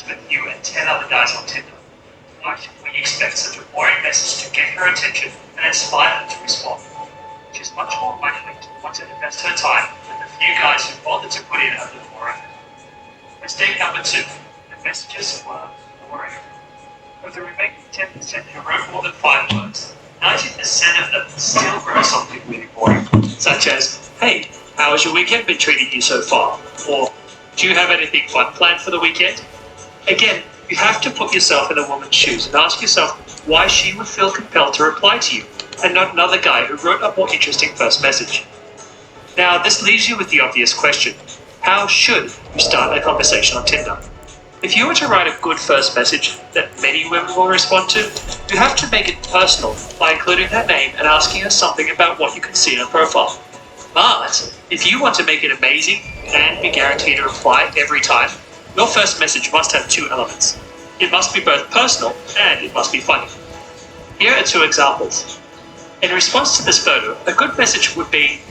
with you and 10 other guys on Tinder. Why should we expect such a boring message to get her attention and inspire her to respond? She's much more likely to want to invest her time than the few guys who bothered to put in a little more effort. Mistake number 2. The messages were boring. Of the remaining 10% who wrote more than 5 words, 90% of them still wrote something really boring, such as, "Hey, how has your weekend been treating you so far?" Or, "Do you have anything fun planned for the weekend?" Again, you have to put yourself in a woman's shoes and ask yourself why she would feel compelled to reply to you, and not another guy who wrote a more interesting first message. Now, this leaves you with the obvious question: how should you start a conversation on Tinder? If you were to write a good first message that many women will respond to, you have to make it personal by including her name and asking her something about what you can see in her profile. But if you want to make it amazing and be guaranteed a reply every time, your first message must have 2 elements. It must be both personal and it must be funny. Here are 2 examples. In response to this photo, a good message would be,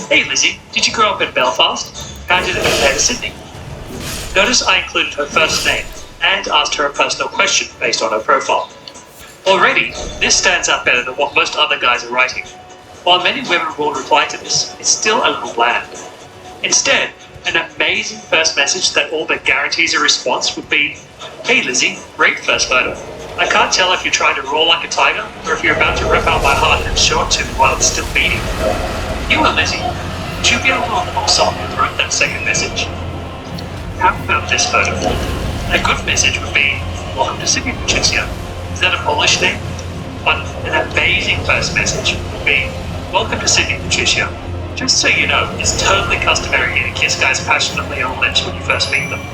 "Hey Lizzie, did you grow up in Belfast? How did it compare to Sydney?" Notice I included her first name and asked her a personal question based on her profile. Already, this stands out better than what most other guys are writing. While many women will reply to this, it's still a little bland. Instead, an amazing first message that all but guarantees a response would be, "Hey Lizzie, great first photo. I can't tell if you're trying to roar like a tiger or if you're about to rip out my heart in a short tube while it's still beating. You and Lizzie, would you be a little more soft who wrote that second message?" How about this photo? A good message would be, "Welcome to Sydney, Patricia." Is that a Polish name? But an amazing first message would be, "Welcome to Sydney, Patricia. Just so you know, it's totally customary to kiss guys passionately on the lips when you first meet them.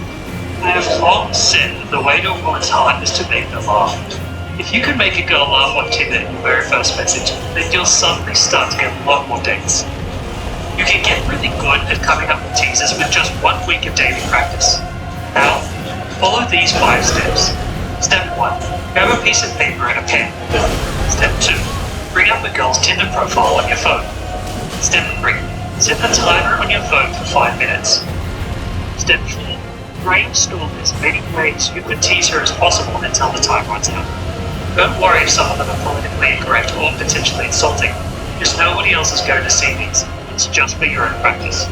I have long said that the way to a woman's heart is to make them laugh. If you can make a girl laugh on Tinder in your very first message, then you'll suddenly start to get a lot more dates. You can get really good at coming up with teasers with just 1 week of daily practice. Now, follow these 5 steps. Step 1. Grab a piece of paper and a pen. Step 2. Bring up a girl's Tinder profile on your phone. Step 3. Set the timer on your phone for 5 minutes. Step 4. Brainstorm as many ways you could tease her as possible until the time runs out. Don't worry if some of them are politically incorrect or potentially insulting, because nobody else is going to see these. It's just for your own practice.